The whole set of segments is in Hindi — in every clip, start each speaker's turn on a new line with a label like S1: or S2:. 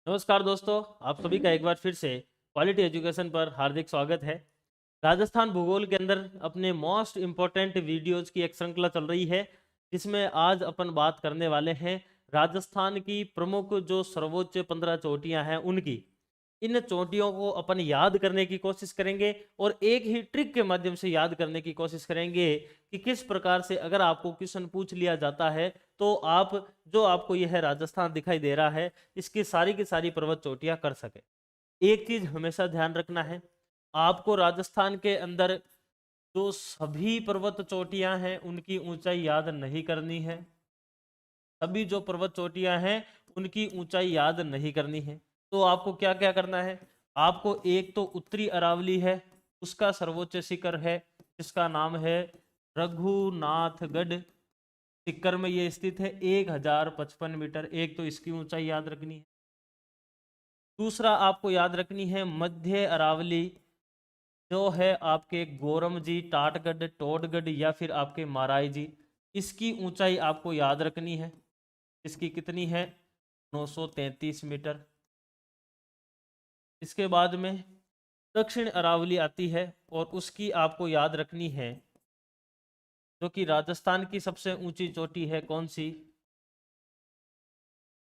S1: नमस्कार दोस्तों, आप सभी का एक बार फिर से क्वालिटी एजुकेशन पर हार्दिक स्वागत है। राजस्थान भूगोल के अंदर अपने मोस्ट इम्पोर्टेंट वीडियोज की एक श्रृंखला चल रही है, जिसमें आज अपन बात करने वाले हैं राजस्थान की प्रमुख जो सर्वोच्च 15 चोटियां हैं उनकी। इन चोटियों को अपन याद करने की कोशिश करेंगे और एक ही ट्रिक के माध्यम से याद करने की कोशिश करेंगे कि किस प्रकार से अगर आपको क्वेश्चन पूछ लिया जाता है तो आप जो आपको यह राजस्थान दिखाई दे रहा है इसकी सारी की सारी पर्वत चोटियां कर सके। एक चीज हमेशा ध्यान रखना है, आपको राजस्थान के अंदर जो सभी पर्वत चोटियां हैं उनकी ऊंचाई याद नहीं करनी है। सभी जो पर्वत चोटियां हैं उनकी ऊंचाई याद नहीं करनी है। तो आपको क्या क्या करना है, आपको एक तो उत्तरी अरावली है, उसका सर्वोच्च शिखर है जिसका नाम है रघुनाथगढ़। सीकर में ये स्थित है, 1055 मीटर। एक तो इसकी ऊंचाई याद रखनी है। दूसरा आपको याद रखनी है मध्य अरावली, जो है आपके गोरम जी, टाटगढ़, टोडगढ़ या फिर आपके माराई जी। इसकी ऊंचाई आपको याद रखनी है। इसकी कितनी है? 933 मीटर। इसके बाद में दक्षिण अरावली आती है और उसकी आपको याद रखनी है, जो कि राजस्थान की सबसे ऊंची चोटी है। कौन सी?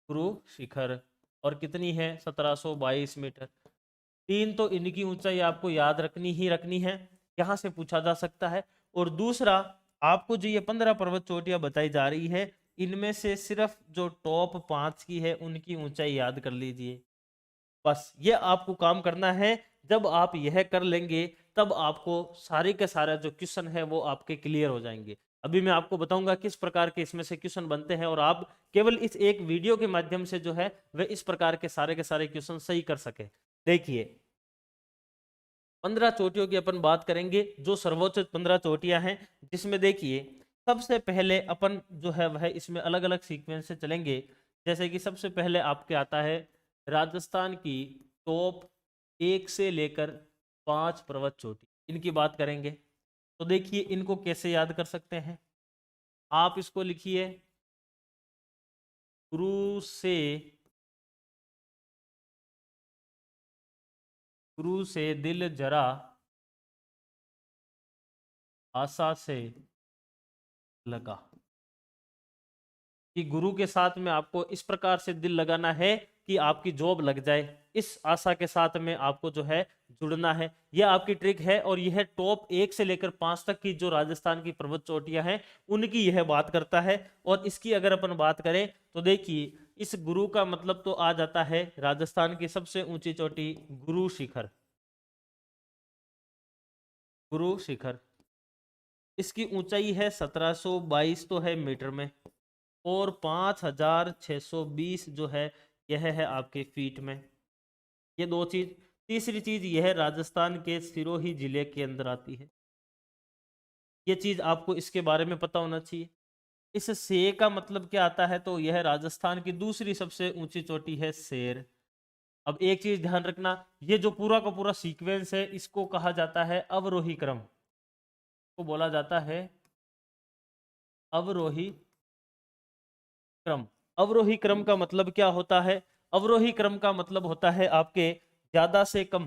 S1: गुरु शिखर। और कितनी है? 1722 मीटर। तीन तो इनकी ऊंचाई आपको याद रखनी ही रखनी है, यहां से पूछा जा सकता है। और दूसरा, आपको जो ये 15 पर्वत चोटियां बताई जा रही है, इनमें से सिर्फ जो टॉप 5 की है उनकी ऊंचाई याद कर लीजिए। बस ये आपको काम करना है। जब आप यह कर लेंगे तब आपको सारे के सारे जो क्वेश्चन है वो आपके क्लियर हो जाएंगे। अभी मैं आपको बताऊंगा किस प्रकार के इसमें से क्वेश्चन बनते हैं और आप केवल इस एक वीडियो के माध्यम से जो है वह इस प्रकार के सारे क्वेश्चन सही कर सके। देखिए, 15 चोटियों की अपन बात करेंगे, जो सर्वोच्च 15 चोटियां हैं, जिसमें देखिए सबसे पहले अपन जो है वह इसमें अलग अलग सीक्वेंस से चलेंगे। जैसे कि सबसे पहले आपके आता है राजस्थान की टॉप 1 से लेकर 5 पर्वत चोटी, इनकी बात करेंगे। तो देखिए इनको कैसे याद कर सकते हैं, आप इसको लिखिए गुरु से, गुरु से दिल जरा आशा से लगा। कि गुरु के साथ में आपको इस प्रकार से दिल लगाना है कि आपकी जॉब लग जाए, इस आशा के साथ में आपको जो है जुड़ना है। यह आपकी ट्रिक है और यह टॉप 1 से लेकर 5 तक की जो राजस्थान की पर्वत चोटियां हैं उनकी यह बात करता है। और इसकी अगर अपन बात करें तो देखिए, इस गुरु का मतलब तो आ जाता है राजस्थान की सबसे ऊंची चोटी गुरु शिखर। गुरु शिखर, इसकी ऊंचाई है 1722 तो है मीटर में, और 5620 जो है यह है आपके फीट में। ये दो चीज। तीसरी चीज यह राजस्थान के सिरोही जिले के अंदर आती है। ये चीज आपको इसके बारे में पता होना चाहिए। इस से का मतलब क्या आता है, तो यह राजस्थान की दूसरी सबसे ऊंची चोटी है शेर। अब एक चीज ध्यान रखना, ये जो पूरा का पूरा सीक्वेंस है इसको कहा जाता है अवरोही क्रम, को बोला जाता है अवरोही क्रम। अवरोही क्रम का मतलब क्या होता है? अवरोही क्रम का मतलब होता है आपके ज्यादा से कम,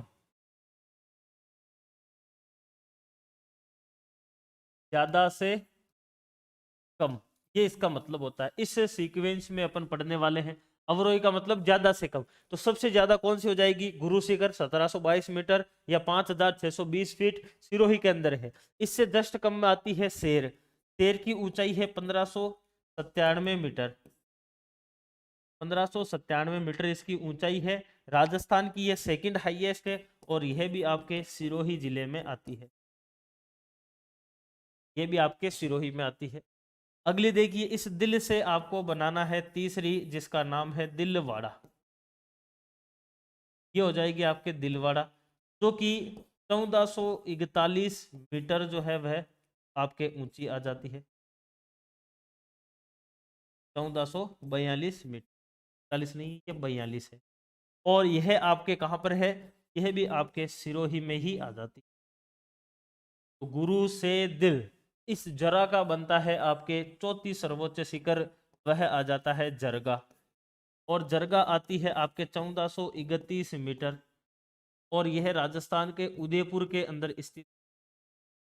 S1: ज्यादा से कम, ये इसका मतलब होता है। इस सीक्वेंस में अपन पढ़ने वाले हैं अवरोही का मतलब ज्यादा से कम। तो सबसे ज्यादा कौन सी हो जाएगी? गुरु शिखर 1722 मीटर या 5620 फीट सिरोही के अंदर है। इससे जस्ट कम में आती है शेर। शेर की ऊंचाई है 1597 मीटर। 1597 मीटर इसकी ऊंचाई है। राजस्थान की यह सेकंड हाईएस्ट है और यह भी आपके सिरोही जिले में आती है। यह भी आपके सिरोही में आती है। अगली देखिए, इस दिल से आपको बनाना है तीसरी, जिसका नाम है दिलवाड़ा। ये हो जाएगी आपके दिलवाड़ा, जो कि 1441 मीटर जो है वह आपके ऊंची आ जाती है। 1442 मीटर, 40 नहीं, ये 42 है। और यह आपके कहां पर है? यह भी आपके सिरोही में ही आ जाती है। तो गुरु से दिल, इस जरा का बनता है आपके चौथी सर्वोच्च शिखर, वह आ जाता है जरगा। और जरगा आती है आपके 1431 मीटर, और यह राजस्थान के उदयपुर के अंदर स्थित,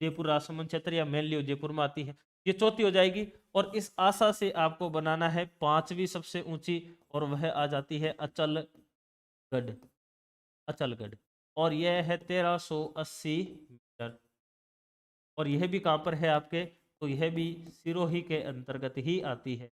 S1: जयपुर राजसमंद क्षेत्र या मेनली उदयपुर में आती है। ये चौथी हो जाएगी। और इस आशा से आपको बनाना है पांचवी सबसे ऊंची, और वह आ जाती है अचलगढ़। अचलगढ़, और यह है 1380 मीटर, और यह भी कहाँ पर है आपके, तो यह भी सिरोही के अंतर्गत ही आती है।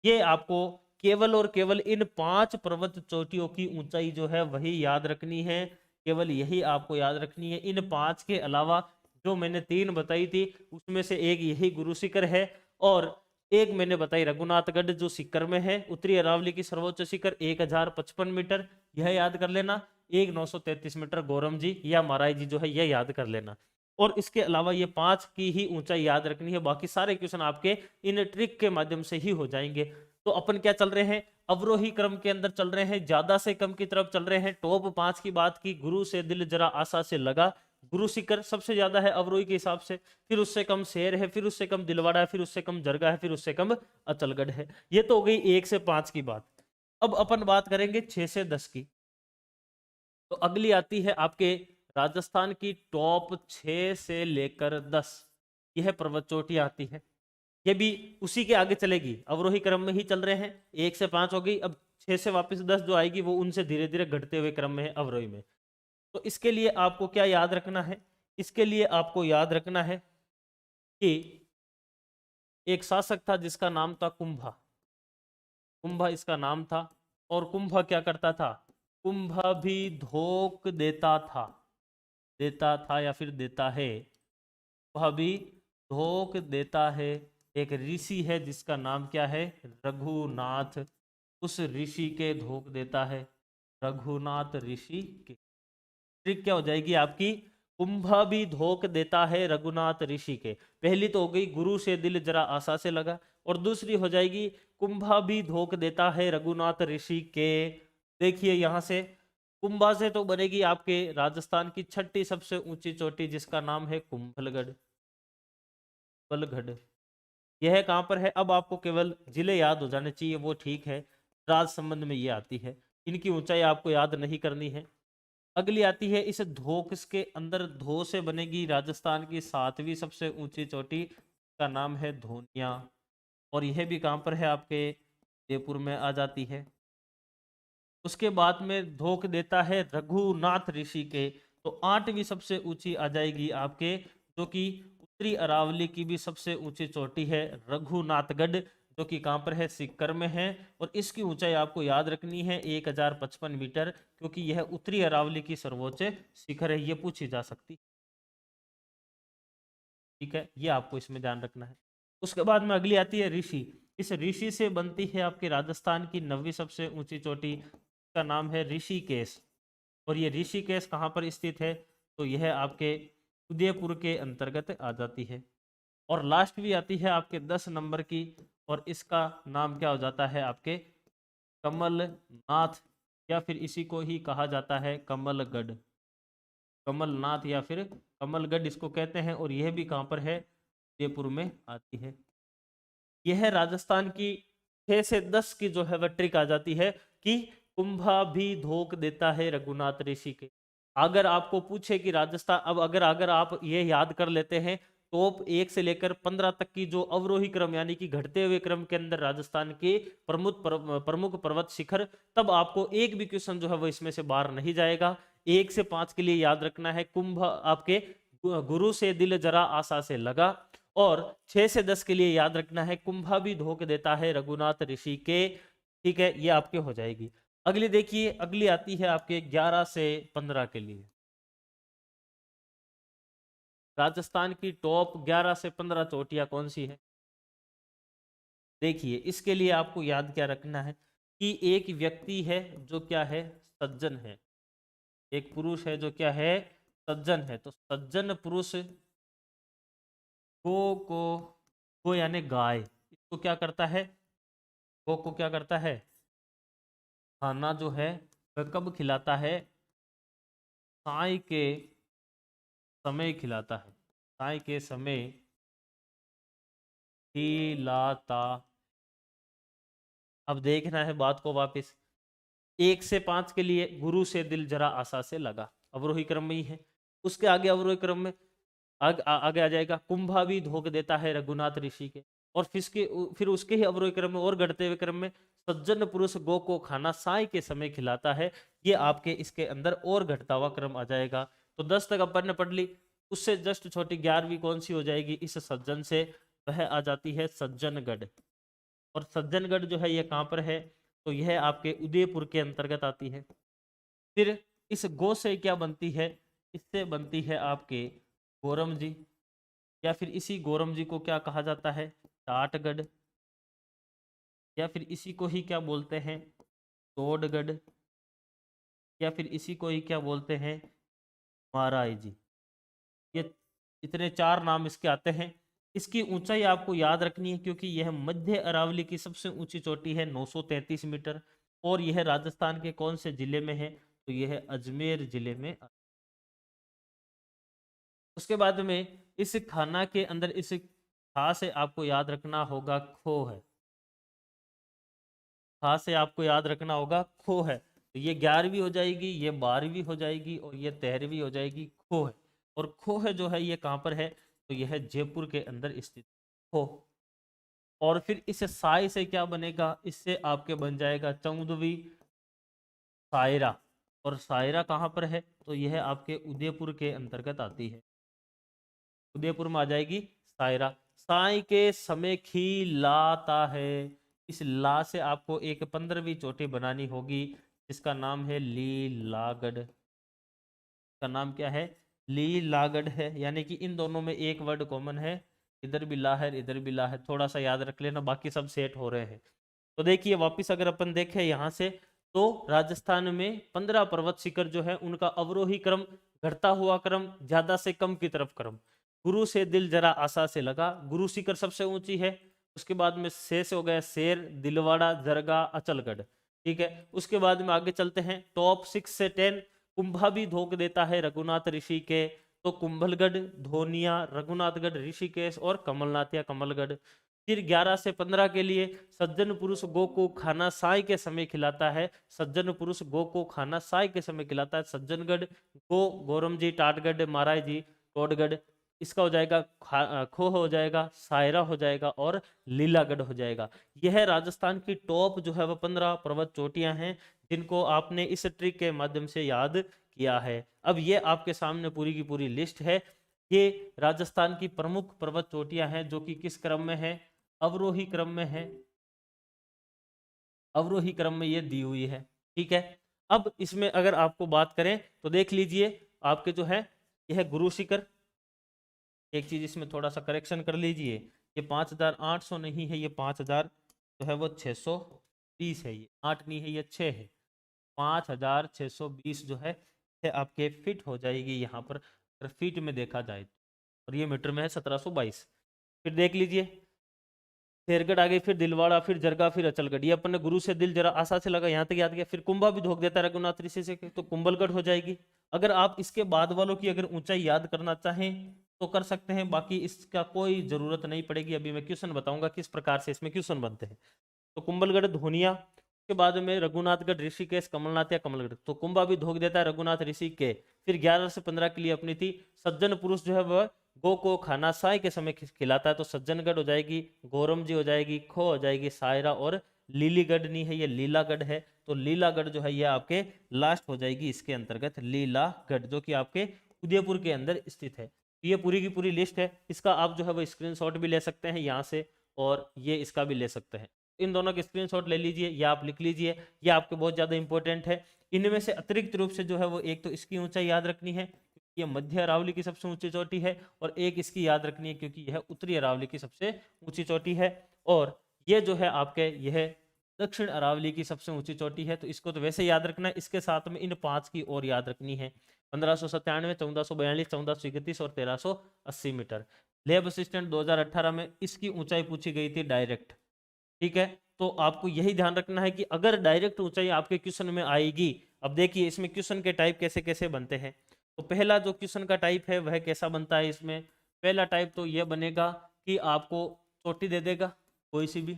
S1: ये आपको केवल और केवल इन 5 पर्वत चोटियों की ऊंचाई जो है वही याद रखनी है, केवल यही आपको याद रखनी है। इन 5 के अलावा जो मैंने 3 बताई थी उसमें से एक यही गुरु शिखर है, और एक मैंने बताई रघुनाथगढ़ जो सीकर में है, उत्तरी अरावली की सर्वोच्च शिखर 1055 मीटर, यह याद कर लेना। एक 933 मीटर गौरम जी या महाराज जी जो है यह याद कर लेना। और इसके अलावा ये 5 की ही ऊंचाई याद रखनी है, बाकी सारे क्वेश्चन आपके इन ट्रिक के माध्यम से ही हो जाएंगे। तो अपन क्या चल रहे हैं, अवरोही क्रम के अंदर चल रहे हैं, ज्यादा से कम की तरफ चल रहे हैं। टॉप 5 की बात की, गुरु से दिल जरा आशा से लगा, गुरु शिखर सबसे ज्यादा है अवरोही के हिसाब से, फिर उससे कम शेर है, फिर उससे कम दिलवाड़ा है, फिर उससे कम जरगा है, फिर उससे कम अचलगढ़ है। ये तो हो गई 1 से 5 की बात। अब अपन बात करेंगे 6 से 10 की। तो अगली आती है आपके राजस्थान की टॉप 6 से लेकर 10, यह पर्वत चोटियां आती है। ये भी उसी के आगे चलेगी, अवरोही क्रम में ही चल रहे हैं। 1 से 5 हो गई, अब 6 से वापस 10 जो आएगी वो उनसे धीरे धीरे घटते हुए क्रम में है अवरोही में। तो इसके लिए आपको क्या याद रखना है, इसके लिए आपको याद रखना है कि एक शासक था जिसका नाम था कुंभा। कुंभा इसका नाम था, और कुंभा क्या करता था, कुंभा भी धोख देता था, देता था या फिर देता है, वह भी धोख देता है। एक ऋषि है जिसका नाम क्या है, रघुनाथ, उस ऋषि के धोख देता है, रघुनाथ ऋषि के। ट्रिक क्या हो जाएगी आपकी, कुंभा भी धोख देता है रघुनाथ ऋषि के। पहली तो हो गई गुरु से दिल जरा आशा से लगा, और दूसरी हो जाएगी कुंभा भी धोख देता है रघुनाथ ऋषि के। देखिए यहां से कुंभा से तो बनेगी आपके राजस्थान की 6ठी सबसे ऊंची चोटी जिसका नाम है कुंभलगढ़। कुंभलगढ़ यह कहां पर है, अब आपको केवल जिले याद हो जाने चाहिए, वो ठीक है। राज संबंध में ये आती है, इनकी ऊंचाई आपको याद नहीं करनी है। अगली आती है, इस धोख के अंदर धो से बनेगी राजस्थान की 7वीं सबसे ऊंची चोटी, का नाम है धोनिया, और यह भी कहां पर है आपके जयपुर में आ जाती है। उसके बाद में धोख देता है रघुनाथ ऋषि के, तो 8वीं सबसे ऊंची आ जाएगी आपके, जो कि उत्तरी अरावली की भी सबसे ऊंची चोटी है रघुनाथगढ़, जो कि कहां पर है, सीकर में है। और इसकी ऊंचाई आपको याद रखनी है 1055 मीटर, क्योंकि यह उत्तरी अरावली की सर्वोच्च शिखर है, ये पूछी जा सकती। ठीक है, ये आपको इसमें ध्यान रखना है। उसके बाद में अगली आती है ऋषि। इस ऋषि से बनती है आपकी राजस्थान की 9वीं सबसे ऊंची चोटी, का नाम है ऋषिकेश। और ये ऋषिकेश कहाँ पर स्थित है, तो यह आपके उदयपुर के अंतर्गत आ जाती है। और लास्ट भी आती है आपके 10 नंबर की, और इसका नाम क्या हो जाता है आपके कमलनाथ, या फिर इसी को ही कहा जाता है कमलगढ़। कमलनाथ या फिर कमलगढ़ इसको कहते हैं, और यह भी कहाँ पर है, जयपुर में आती है। यह राजस्थान की 6 से 10 की जो है वह ट्रिक आ जाती है कि कुंभा भी धोख देता है रघुनाथ ऋषि के। अगर आपको पूछे कि राजस्थान, अब अगर आप ये याद कर लेते हैं टॉप 1 से लेकर 15 तक की जो अवरोही क्रम यानी कि घटते हुए क्रम के अंदर राजस्थान के प्रमुख पर्वत शिखर, तब आपको एक भी क्वेश्चन जो है वो इसमें से बाहर नहीं जाएगा। 1 से 5 के लिए याद रखना है कुंभ आपके गुरु से दिल जरा आशा से लगा, और 6 से 10 के लिए याद रखना है कुंभा भी धोख देता है रघुनाथ ऋषि के। ठीक है, ये आपके हो जाएगी। अगली देखिए, अगली आती है आपके 11 से 15 के लिए। राजस्थान की टॉप 11 से 15 चोटियां कौन सी है, देखिए इसके लिए आपको याद क्या रखना है कि एक व्यक्ति है जो क्या है, सज्जन है। एक पुरुष है जो क्या है, सज्जन है। तो सज्जन पुरुष गो को, गो यानी गाय, इसको क्या करता है, गो को क्या करता है, खाना जो है वह कब खिलाता है, साय के समय खिलाता है, साय के समय खिलाता अब देखना है बात को वापस। 1 से 5 के लिए गुरु से दिल जरा आशा से लगा, अवरोही क्रम में ही है। उसके आगे अवरोही क्रम में आगे आ जाएगा, कुंभा भी धोख देता है रघुनाथ ऋषि के। और फिर उसके ही अवरोही क्रम में और घटते हुए क्रम में, सज्जन पुरुष गो को खाना साय के समय खिलाता है। ये आपके इसके अंदर और घटता हुआ क्रम आ जाएगा। तो 10 तक अपन ने पढ़ ली। उससे जस्ट छोटी 11वीं कौन सी हो जाएगी इस सज्जन से? वह आ जाती है सज्जनगढ़। और सज्जनगढ़ जो है ये कहाँ पर है? तो यह आपके उदयपुर के अंतर्गत आती है। फिर इस गो से क्या बनती है? इससे बनती है आपके गोरम जी, या फिर इसी गोरम जी को क्या कहा जाता है? टाटगढ़, या फिर इसी को ही क्या बोलते हैं? तोड़गढ़, या फिर इसी को ही क्या बोलते हैं? महाराज जी। ये इतने 4 नाम इसके आते हैं। इसकी ऊंचाई आपको याद रखनी है, क्योंकि यह मध्य अरावली की सबसे ऊंची चोटी है 933 मीटर। और यह राजस्थान के कौन से जिले में है? तो यह अजमेर जिले में। उसके बाद में इस खाना के अंदर इस खा से आपको याद रखना होगा खो है। खा से आपको याद रखना होगा खो है। तो ये 11वीं हो जाएगी, ये 12वीं हो जाएगी, और ये 13वीं हो जाएगी। खो है। और खो है जो है ये कहाँ पर है? तो यह जयपुर के अंदर स्थित खो। और फिर इस साई से क्या बनेगा? इससे आपके बन जाएगा 14वीं सायरा। और सायरा कहाँ पर है? तो यह आपके उदयपुर के अंतर्गत आती है। उदयपुर में आ जाएगी सायरा। साई के समय खी लाता है। इस ला से आपको एक 15वीं चोटी बनानी होगी, जिसका नाम है लीलागढ़। का नाम क्या है? लीलागढ़ है। यानी कि इन दोनों में एक वर्ड कॉमन है, इधर भी ला है इधर भी ला है। थोड़ा सा याद रख लेना, बाकी सब सेट हो रहे हैं। तो देखिए वापिस अगर अपन देखें यहाँ से, तो राजस्थान में 15 पर्वत शिखर जो है उनका अवरोही क्रम, घटता हुआ क्रम, ज्यादा से कम की तरफ क्रम। गुरु से दिल जरा आशा से लगा, गुरु शिखर सबसे ऊंची है। उसके बाद में शेष हो गया शेर, दिलवाड़ा, जरगा, अचलगढ़। ठीक है। उसके बाद में आगे चलते हैं, टॉप 6 से 10। कुंभा भी धोख देता है रघुनाथ ऋषि के। तो कुंभलगढ़, धोनिया, रघुनाथगढ़, ऋषिकेश और कमलनाथ या कमलगढ़। फिर 11 से 15 के लिए, सज्जन पुरुष गो को खाना साय के समय खिलाता है। सज्जन पुरुष गो को खाना साय के समय खिलाता है। सज्जनगढ़, गो, गोरम जी, टाटगढ़, महाराज जी, टोडगढ़। इसका हो जाएगा खो हो जाएगा, सायरा हो जाएगा, और लीलागढ़ हो जाएगा। यह राजस्थान की टॉप जो है वह 15 पर्वत चोटियां हैं, जिनको आपने इस ट्रिक के माध्यम से याद किया है। अब ये आपके सामने पूरी की पूरी लिस्ट है। ये राजस्थान की प्रमुख पर्वत चोटियां हैं, जो कि किस क्रम में है? अवरोही क्रम में है। अवरोही क्रम में ये दी हुई है। ठीक है। अब इसमें अगर आपको बात करें तो देख लीजिए, आपके जो है यह गुरु शिखर। एक चीज इसमें थोड़ा सा करेक्शन कर लीजिए, ये 5800 नहीं है, ये 5000 जो है वो 620 है। ये 8 नहीं है, ये 6 है। 5620 जो है ये आपके फिट हो जाएगी यहाँ पर, अगर फीट में देखा जाए तो। और ये मीटर में है 1722। फिर देख लीजिए, शेरगढ़ आ गई, फिर दिलवाड़ा, फिर जरगा, फिर अचलगढ़। ये अपन ने गुरु से दिल जरा आशा से लगा, यहाँ तक याद किया। फिर कुंभा भी धोख देता है रघुनाथ ऋषि से, तो कुंभलगढ़ हो जाएगी। अगर आप इसके बाद वालों की अगर ऊंचाई याद करना चाहें तो कर सकते हैं, बाकी इसका कोई जरूरत नहीं पड़ेगी। अभी मैं क्वेश्चन बताऊंगा किस प्रकार से इसमें क्वेश्चन बनते हैं। तो कुंभलगढ़, धोनिया के बाद में रघुनाथगढ़, ऋषिकेश, कमलनाथ या कमलगढ़। तो कुंभा भी धोख देता है रघुनाथ ऋषि के। फिर 11 से 15 के लिए अपनी थी, सज्जन पुरुष जो है वह गो को खाना साय के समय खिलाता है। तो सज्जनगढ़ हो जाएगी, गोरम जी हो जाएगी, खो हो जाएगी, सायरा, और लीलीगढ़ नहीं है, ये लीलागढ़ है। तो लीलागढ़ जो है ये आपके लास्ट हो जाएगी इसके अंतर्गत, लीलागढ़, जो कि आपके उदयपुर के अंदर स्थित है। ये पूरी की पूरी लिस्ट है। इसका आप जो है वो स्क्रीनशॉट भी ले सकते हैं यहाँ से, और ये इसका भी ले सकते हैं। इन दोनों के स्क्रीनशॉट ले लीजिए या आप लिख लीजिए, ये आपके बहुत ज़्यादा इंपॉर्टेंट है। इनमें से अतिरिक्त रूप से जो है वो एक तो इसकी ऊंचाई याद रखनी है, ये मध्य अरावली की सबसे ऊंची चोटी है। और एक इसकी याद रखनी है, क्योंकि यह उत्तरी अरावली की सबसे ऊंची चोटी है। और ये जो है आपके यह दक्षिण अरावली की सबसे ऊंची चोटी है। तो इसको तो वैसे याद रखना है, इसके साथ में इन 5 की और याद रखनी है। 1597, 1442, 1431 और 1380 मीटर। लैब असिस्टेंट 2018 में इसकी ऊंचाई पूछी गई थी डायरेक्ट। ठीक है। तो आपको यही ध्यान रखना है कि अगर डायरेक्ट ऊंचाई आपके क्वेश्चन में आएगी। अब देखिए इसमें क्वेश्चन के टाइप कैसे कैसे बनते हैं। तो पहला जो क्वेश्चन का टाइप है वह कैसा बनता है इसमें? पहला टाइप तो यह बनेगा कि आपको चोटी दे देगा कोई सी भी,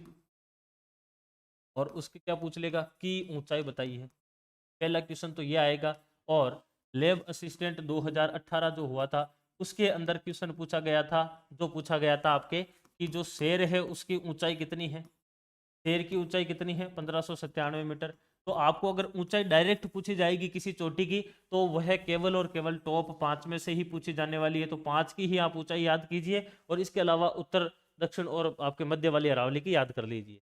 S1: और उसके क्या पूछ लेगा कि ऊंचाई बताइए। पहला क्वेश्चन तो ये आएगा। और लैब असिस्टेंट 2018 जो हुआ था उसके अंदर क्वेश्चन पूछा गया था, जो पूछा गया था आपके कि जो शेर है उसकी ऊंचाई कितनी है। शेर की ऊंचाई कितनी है 1597 मीटर। तो आपको अगर ऊंचाई डायरेक्ट पूछी जाएगी किसी चोटी की तो वह केवल और केवल टॉप 5 में से ही पूछी जाने वाली है। तो 5 की ही आप ऊंचाई याद कीजिए और इसके अलावा उत्तर दक्षिण और आपके मध्य वाली अरावली की याद कर लीजिए।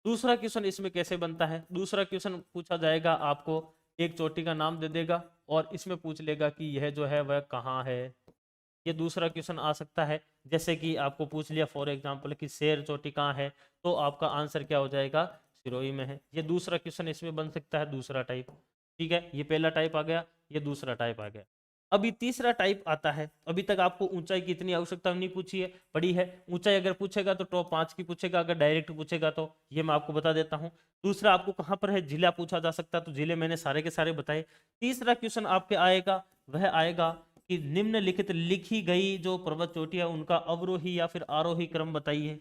S1: दूसरा क्वेश्चन इसमें कैसे बनता है, दूसरा क्वेश्चन पूछा जाएगा आपको, एक चोटी का नाम दे देगा और इसमें पूछ लेगा कि यह जो है वह कहाँ है। ये दूसरा क्वेश्चन आ सकता है। जैसे कि आपको पूछ लिया फॉर एग्जांपल कि शेर चोटी कहाँ है, तो आपका आंसर क्या हो जाएगा, सिरोही में है। ये दूसरा क्वेश्चन इसमें बन सकता है, दूसरा टाइप। ठीक है, ये पहला टाइप आ गया, ये दूसरा टाइप आ गया। अभी तीसरा टाइप आता है। अभी तक आपको ऊंचाई की इतनी आवश्यकता नहीं पूछी है, पड़ी है। ऊंचाई अगर पूछेगा तो टॉप 5 की पूछेगा, अगर डायरेक्ट पूछेगा तो ये मैं आपको बता देता हूं। दूसरा आपको कहां पर है, जिला पूछा जा सकता है, तो जिले मैंने सारे के सारे बताए। तीसरा क्वेश्चन आपके आएगा, वह आएगा कि निम्नलिखित लिखी गई जो पर्वत चोटियां उनका अवरोही या फिर आरोही क्रम बताइए।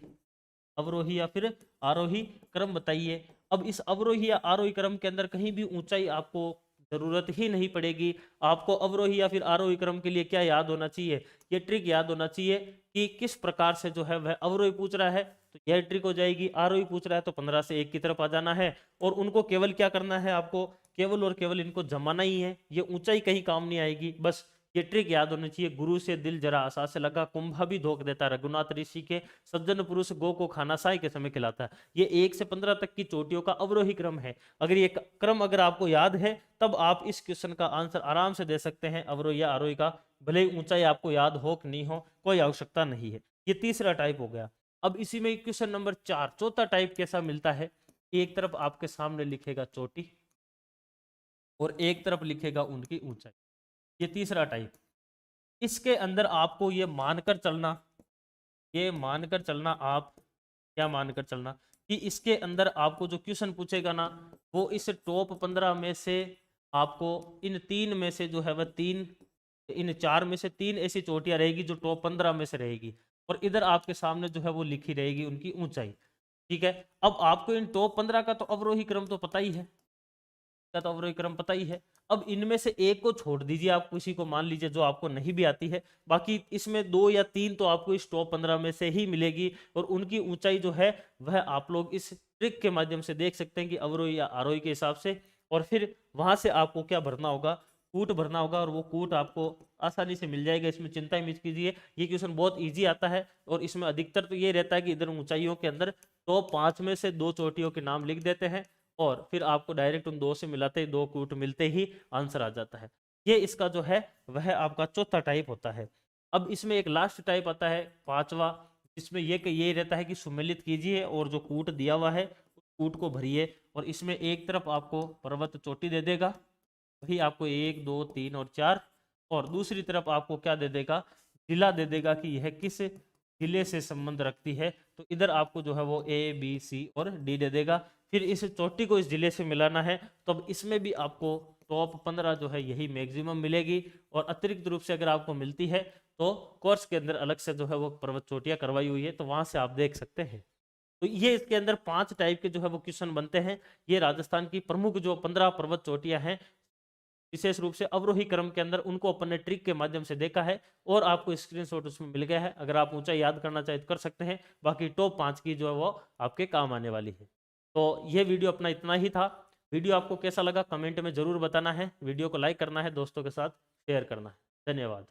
S1: अवरोही या फिर आरोही क्रम बताइए। अब इस अवरोही या आरोही क्रम के अंदर कहीं भी ऊंचाई आपको जरूरत ही नहीं पड़ेगी। आपको अवरोही या फिर आरोही क्रम के लिए क्या याद होना चाहिए, ये ट्रिक याद होना चाहिए कि किस प्रकार से जो है वह अवरोही पूछ रहा है, तो यह ट्रिक हो जाएगी। आरोही पूछ रहा है तो 15 से 1 की तरफ आ जाना है और उनको केवल क्या करना है, आपको केवल और केवल इनको जमाना ही है। ये ऊंचाई कहीं काम नहीं आएगी, बस ये ट्रिक याद होनी चाहिए। गुरु से दिल जरा आशा से लगा, कुंभा भी धोख देता रघुनाथ ऋषि के, सज्जन पुरुष गो को खाना साय के समय खिलाता है। ये 1 से 15 तक की चोटियों का अवरोही क्रम है। अगर ये क्रम अगर आपको याद है तब आप इस क्वेश्चन का आंसर आराम से दे सकते हैं, अवरोही या आरोही का। भले ही ऊंचाई आपको याद हो कि नहीं हो, कोई आवश्यकता नहीं है। ये तीसरा टाइप हो गया। अब इसी में क्वेश्चन नंबर 4, चौथा टाइप कैसा मिलता है, एक तरफ आपके सामने लिखेगा चोटी और एक तरफ लिखेगा उनकी ऊंचाई। ये तीसरा टाइप। इसके अंदर आपको ये मानकर चलना, ये मानकर चलना, आप क्या मानकर चलना कि इसके अंदर आपको जो क्वेश्चन पूछेगा ना, वो इस टॉप 15 में से आपको इन 3 में से जो है वह 3, इन 4 में से 3 ऐसी चोटियां रहेगी जो टॉप 15 में से रहेगी और इधर आपके सामने जो है वो लिखी रहेगी उनकी ऊंचाई। ठीक है, अब आपको इन टॉप 15 का तो अवरोही क्रम तो पता ही है, का तो अवरोही क्रम पता ही है। अब इनमें से एक को छोड़ दीजिए, आप किसी को मान लीजिए जो आपको नहीं भी आती है, बाकी इसमें 2 या 3 तो आपको इस टॉप 15 में से ही मिलेगी और उनकी ऊंचाई जो है वह आप लोग इस ट्रिक के माध्यम से देख सकते हैं कि अवरोही या आरोही के हिसाब से। और फिर वहां से आपको क्या भरना होगा, कूट भरना होगा और वो कूट आपको आसानी से मिल जाएगा। इसमें चिंता ही मत कीजिए, ये क्वेश्चन बहुत ईजी आता है और इसमें अधिकतर तो ये रहता है कि इधर ऊंचाइयों के अंदर टॉप 5 में से 2 चोटियों के नाम लिख देते हैं और फिर आपको डायरेक्ट उन 2 से मिलाते ही 2 कूट मिलते ही आंसर आ जाता है। ये इसका जो है वह आपका चौथा टाइप होता है। अब इसमें एक लास्ट टाइप आता है, पांचवा, जिसमें ये रहता है कि सुमेलित कीजिए और जो कूट दिया हुआ है उस कूट को भरिए और इसमें एक तरफ आपको पर्वत चोटी दे देगा, वही आपको 1 2 3 और 4, और दूसरी तरफ आपको क्या दे देगा, जिला दे देगा कि यह किस जिले से संबंध रखती है। तो इधर आपको जो है वो A B C और D दे देगा। फिर इस चोटी को इस जिले से मिलाना है, तो अब इसमें भी आपको टॉप 15 जो है यही मैक्सिमम मिलेगी और अतिरिक्त रूप से अगर आपको मिलती है तो कोर्स के अंदर अलग से जो है वो पर्वत चोटियां करवाई हुई है, तो वहां से आप देख सकते हैं। तो ये इसके अंदर 5 टाइप के जो है वो क्वेश्चन बनते हैं। ये राजस्थान की प्रमुख जो 15 पर्वत चोटियां हैं विशेष रूप से अवरोही क्रम के अंदर, उनको अपन ने ट्रिक के माध्यम से देखा है और आपको स्क्रीनशॉट उसमें मिल गया है। अगर आप ऊंचाई याद करना चाहे तो कर सकते हैं, बाकी टॉप 5 की जो है वो आपके काम आने वाली है। तो ये वीडियो अपना इतना ही था। वीडियो आपको कैसा लगा कमेंट में जरूर बताना है, वीडियो को लाइक करना है, दोस्तों के साथ शेयर करना है। धन्यवाद।